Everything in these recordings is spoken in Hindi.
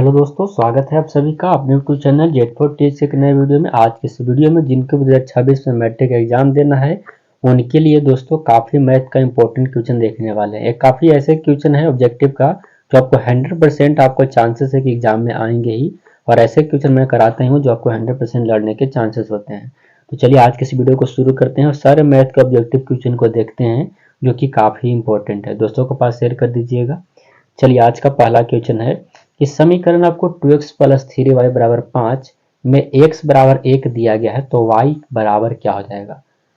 हेलो दोस्तों, स्वागत है आप सभी का अपने यूट्यूब चैनल जेड4टीएच एक नए वीडियो में। आज के इस वीडियो में जिनको 2026 में मैट्रिक एग्जाम देना है उनके लिए दोस्तों काफ़ी मैथ का इंपॉर्टेंट क्वेश्चन देखने वाले हैं। एक काफ़ी ऐसे क्वेश्चन है ऑब्जेक्टिव का जो आपको 100% आपको चांसेस है कि एग्जाम में आएंगे ही, और ऐसे क्वेश्चन मैं कराता हूँ जो आपको 100% लड़ने के चांसेस होते हैं। तो चलिए आज के इस वीडियो को शुरू करते हैं और सारे मैथ के ऑब्जेक्टिव क्वेश्चन को देखते हैं जो कि काफ़ी इंपॉर्टेंट है। दोस्तों के पास शेयर कर दीजिएगा। चलिए आज का पहला क्वेश्चन है कि समीकरण आपको 2x प्लस 3y बराबर 5 में x बराबर 1 दिया गया है तो y बराबर क्या हो जाएगा।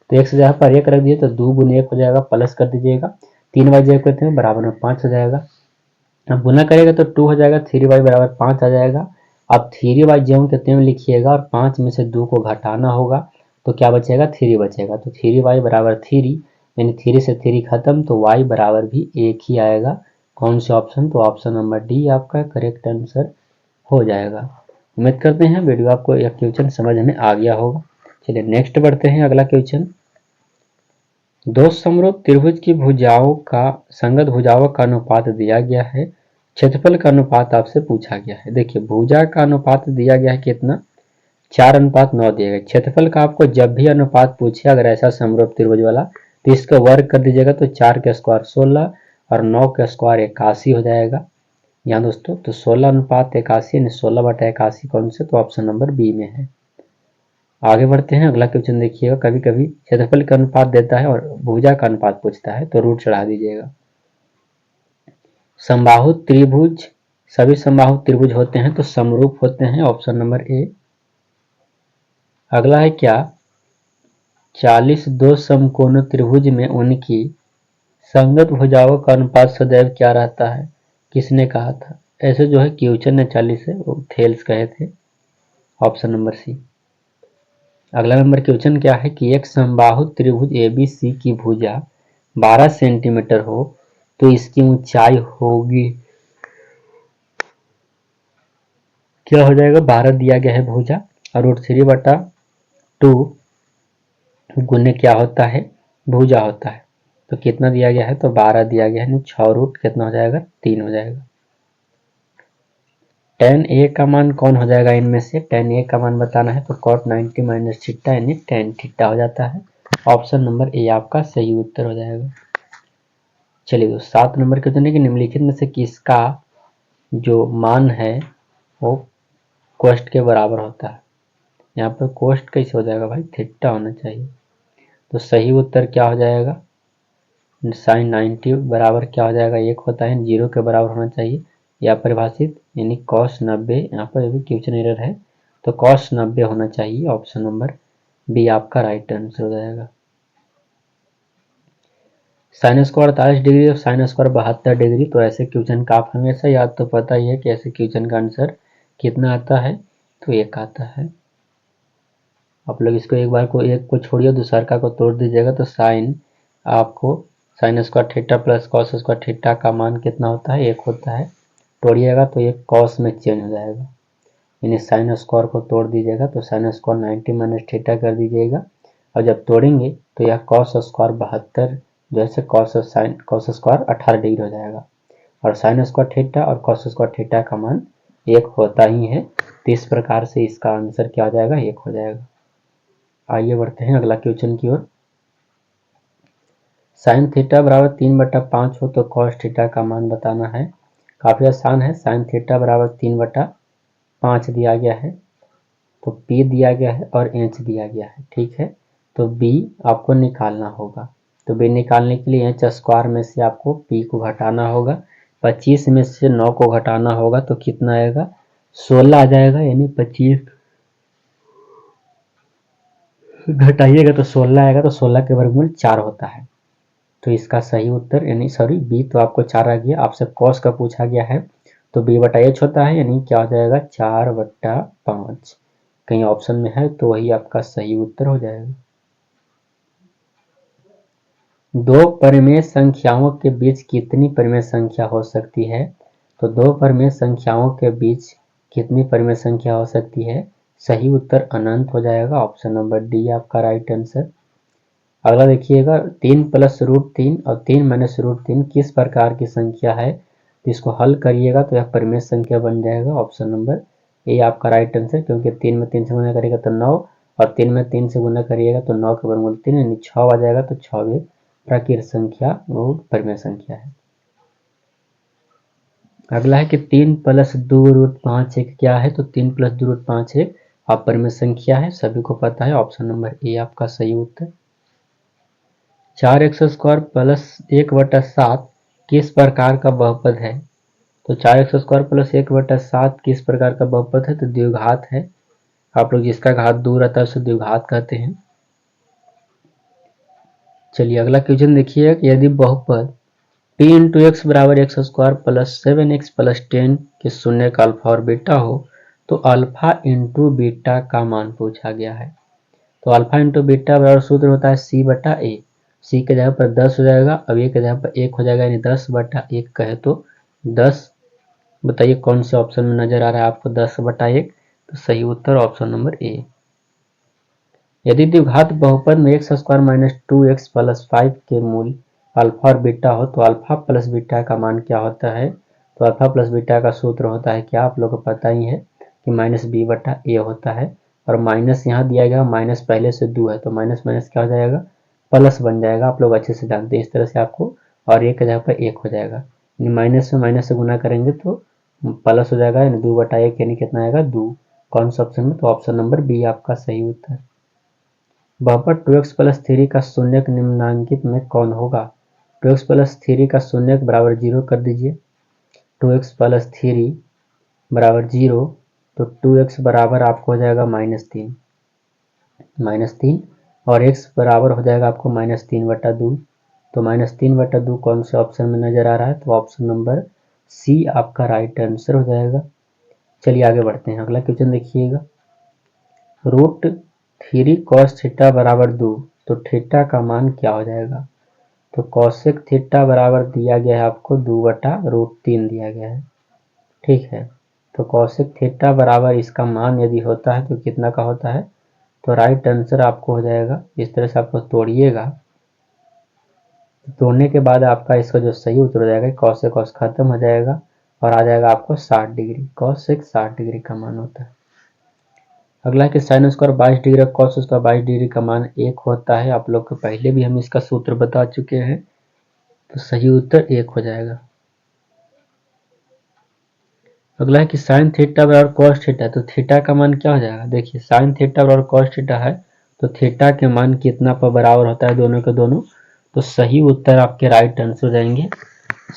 तो x जगह पर 1 रख दिए तो 2 गुने 1 हो जाएगा, प्लस कर दीजिएगा। 3y जगह करते हैं बराबर में 5 हो जाएगा। अब गुना करेगा तो 2 हो जाएगा, 3y बराबर 5 आ जाएगा। अब 3y ज्यों के त्यों लिखिएगा और 5 में से 2 को घटाना होगा तो क्या बचेगा, 3 बचेगा। तो 3y बराबर 3 यानी 3 से 3 खत्म तो y बराबर भी 1 ही आएगा। कौन से ऑप्शन, तो ऑप्शन नंबर डी आपका करेक्ट आंसर हो जाएगा। उम्मीद करते हैं वीडियो आपको यह क्वेश्चन समझ में आ गया होगा। चलिए नेक्स्ट बढ़ते हैं। अगला क्वेश्चन, दो समरूप त्रिभुज की भुजाओं का संगत भुजाओं का अनुपात दिया गया है, क्षेत्रफल का अनुपात आपसे पूछा गया है। देखिए भुजा का अनुपात दिया गया है कितना, 4:9 दिया गया। क्षेत्रफल का आपको जब भी अनुपात पूछे अगर ऐसा समरूप त्रिभुज वाला तो इसका वर्ग कर दीजिएगा तो 4 का स्क्वायर 16 और 9 का स्क्वायर 81 हो जाएगा। यहाँ दोस्तों तो 16:81 यानी 16/81 कौन से, तो ऑप्शन नंबर बी में है। आगे बढ़ते हैं। अगला क्वेश्चन देखिएगा, कभी कभी क्षेत्रफल का अनुपात देता है और भुजा का अनुपात पूछता है तो रूट चढ़ा दीजिएगा। समबाहु त्रिभुज, सभी समबाहु त्रिभुज होते हैं तो समरूप होते हैं, ऑप्शन नंबर ए। अगला है क्या, 40 दो समकोण त्रिभुज में उनकी संगत भुजाओं का अनुपात सदैव क्या रहता है, किसने कहा था। ऐसे जो है क्वेश्चन ने 40 है वो थेल्स कहे थे, ऑप्शन नंबर सी। अगला नंबर क्वेश्चन क्या है कि एक समबाहु त्रिभुज एबीसी की भुजा 12 सेंटीमीटर हो तो इसकी ऊंचाई होगी, क्या हो जाएगा, 12 दिया गया है भुजा और √3/2 गुने क्या होता है, भुजा होता है। तो कितना दिया गया है, तो 12 दिया गया है, 6 रूट कितना हो जाएगा, 3 हो जाएगा। tan a का मान कौन हो जाएगा इनमें से, tan a का मान बताना है तो cot 90 माइनस थीटा यानी tan थीटा हो जाता है। ऑप्शन नंबर ए आपका सही उत्तर हो जाएगा। चलिए दोस्तों 7 नंबर क्वेश्चन है कि निम्नलिखित में से किसका जो मान है वो कोष्ट के बराबर होता है। यहाँ पर कोष्ट कैसे हो जाएगा भाई, थीटा होना चाहिए। तो सही उत्तर क्या हो जाएगा, साइन 90 बराबर क्या हो जाएगा, 1 होता है, 0 के बराबर होना चाहिए या परिभाषित यानी cos 90। यहाँ पर भी क्वेश्चन एरर है तो cos 90 होना चाहिए। ऑप्शन नंबर बी आपका राइट आंसर हो जाएगा। साइन स्क्वायर 48 डिग्री और साइन स्क्वायर 72 डिग्री, तो ऐसे क्वेश्चन का आप हमेशा याद तो पता ही है कि ऐसे क्वेश्चन का आंसर कितना आता है, तो 1 आता है। आप लोग इसको एक बार को एक को छोड़िए दूसरा को तोड़ दीजिएगा तो साइन आपको sine square theta plus cos square theta का मान कितना होता है, 1 होता है। तोड़िएगा तो ये कॉस में चेंज हो जाएगा, यानी साइन स्क्वायर को तोड़ दीजिएगा तो साइन स्क्वायर 90 माइनस थीटा कर दीजिएगा और जब तोड़ेंगे तो यह कॉस स्क्वायर 72 जैसे कॉस स्क्वायर 18 डिग्री हो जाएगा और साइन स्क्वायर थीटा और कॉस स्क्वायर थीटा का मान 1 होता ही है। तो इस प्रकार से इसका आंसर क्या हो जाएगा, 1 हो जाएगा। आइए बढ़ते हैं अगला क्वेश्चन की ओर। साइन थीटा बराबर 3/5 हो तो कॉस थीटा का मान बताना है। काफ़ी आसान है, साइन थीटा बराबर 3/5 दिया गया है तो P दिया गया है और H दिया गया है, ठीक है। तो B आपको निकालना होगा, तो B निकालने के लिए H स्क्वायर में से आपको P को घटाना होगा। 25 में से 9 को घटाना होगा तो कितना आएगा, 16 आ जाएगा, यानी 25 घटाइएगा तो 16 आएगा, तो 16 के वर्गमूल 4 होता है। तो इसका सही उत्तर यानी सॉरी बी तो आपको 4 आ गया, आपसे कॉस का पूछा गया है तो B/H होता है, यानी क्या हो जाएगा 4/5। कहीं ऑप्शन में है तो वही आपका सही उत्तर हो जाएगा। दो परिमेय संख्याओं के बीच कितनी परिमेय संख्या हो सकती है, तो दो परिमेय संख्याओं के बीच कितनी परिमेय संख्या हो सकती है, सही उत्तर अनंत हो जाएगा। ऑप्शन नंबर डी आपका राइट आंसर। अगला देखिएगा 3 + √3 और 3 - √3 किस प्रकार की संख्या है, तो इसको हल करिएगा तो यह परिमेय संख्या बन जाएगा। ऑप्शन नंबर ए आपका राइट आंसर, क्योंकि 3 में 3 से गुना करेगा तो 9 और 3 में 3 से गुना करिएगा तो 9 के वर्गमूल 3 यानी 6 आ जाएगा। तो 6 भी प्राकृत संख्या वो परिमेय संख्या है। अगला है कि 3 + 2√5 एक क्या है, तो 3 + 2√5 एक अपरिमेय संख्या है, सभी को पता है। ऑप्शन नंबर ए आपका सही उत्तर। 4x² + 1/7 किस प्रकार का बहुपद है, तो 4x² + 1/7 किस प्रकार का बहुपद है, तो द्विघात है। आप लोग जिसका घात दूर रहता है उसे द्विघात कहते हैं। चलिए अगला क्वेश्चन देखिए, यदि बहुपद p × x = x² + 7x + 10 के शून्य का अल्फा और बीटा हो तो अल्फा × बीटा का मान पूछा गया है। तो अल्फा × बीटा बराबर सूत्र होता है c/a। c के जगह पर 10 हो जाएगा, अब a के जगह पर 1 हो जाएगा, यानी 10/1 कहे तो 10। बताइए कौन से ऑप्शन में नजर आ रहा है आपको 10/1, तो सही उत्तर ऑप्शन नंबर ए। यदि द्विघात बहुपद में x² - 2x + 5 के मूल अल्फा और बीटा हो तो अल्फा प्लस बीटा का मान क्या होता है, तो अल्फा प्लस बीटा का सूत्र होता है क्या, आप लोगों को पता ही है कि -b/a होता है। और माइनस यहाँ दिया गया, माइनस पहले से 2 है तो माइनस माइनस क्या हो जाएगा, प्लस बन जाएगा। आप लोग अच्छे से जानते हैं, इस तरह से आपको, और एक की जगह पर 1 हो जाएगा, माइनस से गुना करेंगे तो प्लस हो जाएगा, यानी 2/1 यानी कितना आएगा 2। कौन सा ऑप्शन में, तो ऑप्शन नंबर बी आपका सही उत्तर। बहुपद 2x + 3 का शून्यक निम्नांकित में कौन होगा, 2x + 3 का शून्यक बराबर 0 कर दीजिए। 2x + 3 बराबर 0, तो 2x बराबर आपको हो जाएगा -3 और x बराबर हो जाएगा आपको -3/2। तो -3/2 कौन से ऑप्शन में नजर आ रहा है, तो ऑप्शन नंबर सी आपका राइट आंसर हो जाएगा। चलिए आगे बढ़ते हैं, अगला क्वेश्चन देखिएगा। √3 cos थीटा बराबर 2, तो थीटा का मान क्या हो जाएगा, तो cosec थीटा बराबर दिया गया है आपको 2/√3 दिया गया है, ठीक है। तो cosec थीटा बराबर इसका मान यदि होता है तो कितना का होता है, तो राइट आंसर आपको हो जाएगा, इस तरह से आपको तोड़िएगा, तोड़ने के बाद आपका इसका जो सही उत्तर हो जाएगा cos से cos खत्म हो जाएगा और आ जाएगा आपको 60 डिग्री। cosec 60 डिग्री का मान होता है। अगला कि sin² 22 डिग्री और cos² 22 डिग्री का मान 1 होता है। आप लोग को पहले भी हम इसका सूत्र बता चुके हैं, तो सही उत्तर 1 हो जाएगा। अगला है कि sin थीटा बराबर cos थीटा, तो थीटा का मान क्या हो जाएगा, देखिए sin थीटा बराबर cos थीटा है तो थीटा के मान कितना पर बराबर होता है, दोनों के दोनों, तो सही उत्तर आपके राइट आंसर हो जाएंगे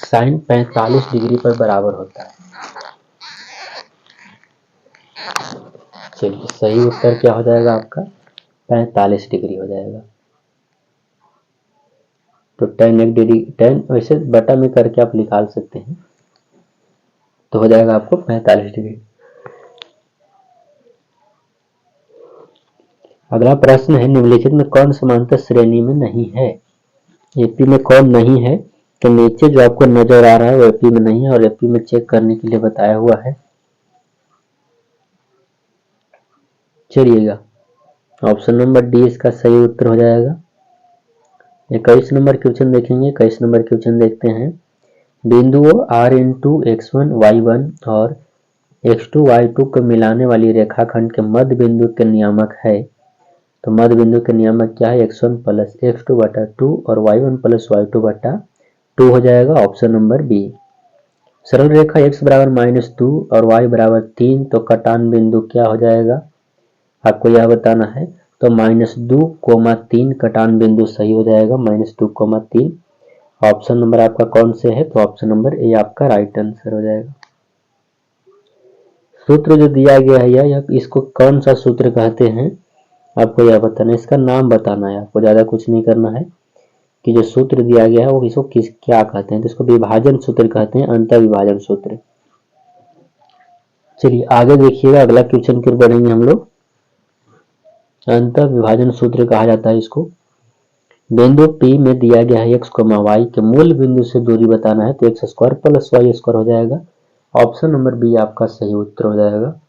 sin 45 डिग्री पर बराबर होता है। चलिए सही उत्तर क्या हो जाएगा आपका 45 डिग्री हो जाएगा। तो 10 एक डिग्री 10 वैसे बटा में करके आप निकाल सकते हैं, तो हो जाएगा आपको 45 डिग्री। अगला प्रश्न है, निम्नलिखित में कौन समांतर श्रेणी में नहीं है, एपी में कौन नहीं है, तो नीचे जो आपको नजर आ रहा है वो एपी में नहीं है और एपी में चेक करने के लिए बताया हुआ है। चलिएगा ऑप्शन नंबर डी इसका सही उत्तर हो जाएगा। 21 नंबर क्वेश्चन देखेंगे। 21 नंबर क्वेश्चन देखते हैं, बिंदुओं r × x1 y1 और x2 y2 को मिलाने वाली रेखाखंड के मध्य बिंदु के नियामक है, तो मध्य बिंदु के नियामक क्या है, x1 + x2/2 और y1 + y2/2 हो जाएगा। Option number B. सरल रेखा x बराबर -2 और y बराबर 3, तो कटान बिंदु क्या हो जाएगा, आपको यह बताना है। तो -2, 3 कटान बिंदु सही हो जाएगा, -2, 3। ऑप्शन नंबर आपका कौन से है, तो ऑप्शन नंबर ए आपका राइट आंसर हो जाएगा। सूत्र जो दिया गया है यह इसको कौन सा सूत्र कहते हैं, आपको यह बताना है, इसका नाम बताना है, आपको ज्यादा कुछ नहीं करना है कि जो सूत्र दिया गया है वो इसको क्या कहते हैं, तो इसको विभाजन सूत्र कहते हैं, अंतर विभाजन सूत्र। चलिए आगे देखिएगा, अगला क्वेश्चन की ओर बढ़ेंगे हम लोग। अंतर विभाजन सूत्र कहा जाता है इसको। बिंदु P में दिया गया है x, y के मूल बिंदु से दूरी बताना है, तो x² + y² हो जाएगा। ऑप्शन नंबर बी आपका सही उत्तर हो जाएगा।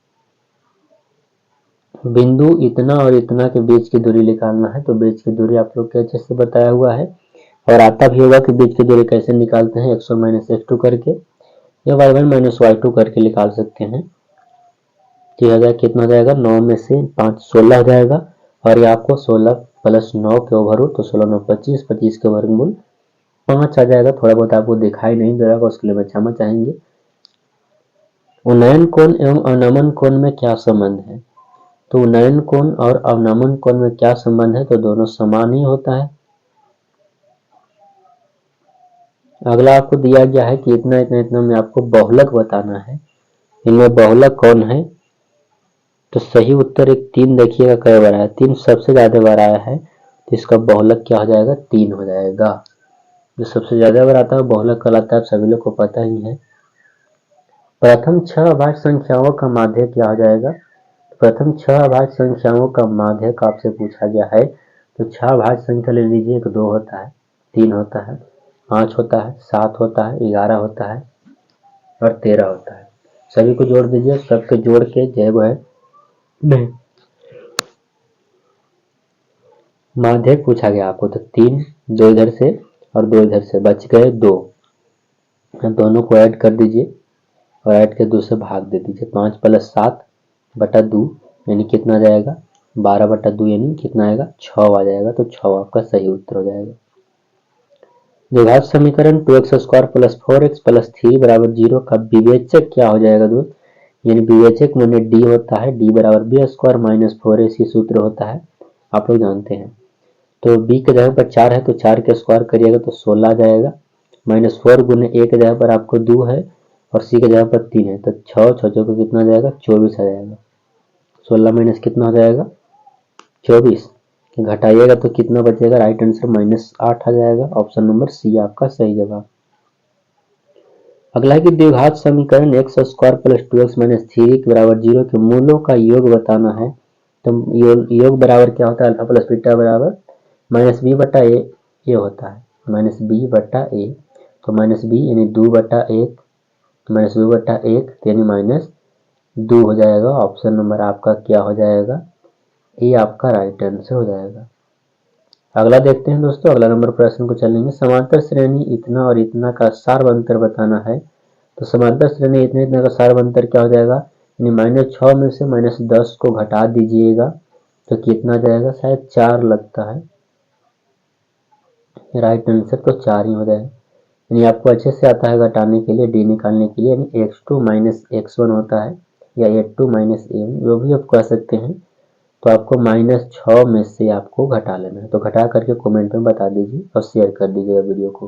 बिंदु इतना और इतना के बीच की दूरी निकालना है, तो बीच की दूरी आप लोग के अच्छे से बताया हुआ है और आता भी होगा कि बीच की दूरी कैसे निकालते हैं, x1 - x2 करके। या y1 माइनस y2 करके निकाल सकते हैं। तो यह कितना हो जाएगा, 9 में से 5 16 हो जाएगा, और ये आपको 16 प्लस 9 के ओवर रूट, तो 16 9 25, 25 के वर्गमूल 5 आ जाएगा। थोड़ा बहुत आपको दिखाई नहीं दे रहा होगा, उसके लिए मैं क्षमा चाहेंगे। उन्नयन कोण एवं अवनमन कोण में क्या संबंध है? तो उन्नयन कोण और अवनमन कोण में क्या संबंध है? तो दोनों समान ही होता है। अगला आपको दिया गया है कि इतना इतना इतना में आपको बहुलक बताना है, इनमें बहुलक कौन है? तो सही उत्तर एक 3 देखिएगा कई बार आया, 3 सबसे ज्यादा बार आया है, तो इसका बहुलक क्या हो जाएगा, 3 हो जाएगा। जो सबसे ज्यादा बार आता है बहुलक कहलाता है, आप सभी लोग को पता ही है। प्रथम 6 अभाज्य संख्याओं का माध्य क्या हो जाएगा? प्रथम 6 अभाज्य संख्याओं का माध्य आपसे पूछा गया है, तो 6 अभाज्य संख्या ले लीजिए, 1 2 होता है, 3 होता है, 5 होता है, 7 होता है, 11 होता है और 13 होता है। सभी को जोड़ दीजिए, सबके जोड़ के जो है नहीं माध्य पूछा गया आपको, तो 3 2 इधर से और 2 इधर से, बच गए 2, दोनों को ऐड कर दीजिए और ऐड के 2 से भाग दे दीजिए। 5 प्लस 7 बटा 2 यानी कितना जाएगा, 12 बटा 2 यानी कितना आएगा, 6 आ जाएगा। तो 6 आपका सही उत्तर हो जाएगा। द्विघात समीकरण 2x² प्लस 4x प्लस 3 बराबर 0 का विवेचक क्या हो जाएगा दोस्त? यानी विवेचक माने डी होता है, डी बराबर b² माइनस 4ac सूत्र होता है, आप लोग जानते हैं। तो b के जगह पर 4 है, तो 4 के स्क्वायर करिएगा तो 16 आ जाएगा, माइनस 4 गुने a के जगह पर आपको 2 है और c के जगह पर 3 है, तो 6 6 को कितना आ जाएगा, 24 आ जाएगा। 16 माइनस कितना हो जाएगा, 24, घटाइएगा तो कितना बचेगा, राइट आंसर -8 आ जाएगा। ऑप्शन नंबर सी आपका सही जवाब। अगला है कि द्विघात समीकरण x² प्लस 2x माइनस 3 के बराबर 0 के मूलों का योग बताना है। तो योग बराबर क्या होता है, अल्फा प्लस बीटा बराबर माइनस बी बटा ए, ये होता है माइनस बी बटा ए, तो माइनस बी यानी 2 बटा 1, माइनस 2 बटा 1 यानी -2 हो जाएगा। ऑप्शन नंबर आपका क्या हो जाएगा, ये आपका राइट आंसर हो जाएगा। अगला देखते हैं दोस्तों, अगला नंबर प्रश्न को चलेंगे। समांतर श्रेणी इतना और इतना का सार्वंतर बताना है। तो समांतर श्रेणी इतना इतना का सार्वंतर क्या हो जाएगा, यानी -6 में से -10 को घटा दीजिएगा तो कितना जाएगा, शायद 4 लगता है, राइट आंसर तो 4 ही हो जाएगा। यानी आपको अच्छे से आता है घटाने के लिए, डी निकालने के लिए, यानी x2 माइनस x1 होता है या a2 माइनस a1 जो भी आप कह सकते हैं। तो आपको -6 में से आपको घटा लेना है, तो घटा करके कमेंट में बता दीजिए और शेयर कर दीजिएगा वीडियो को।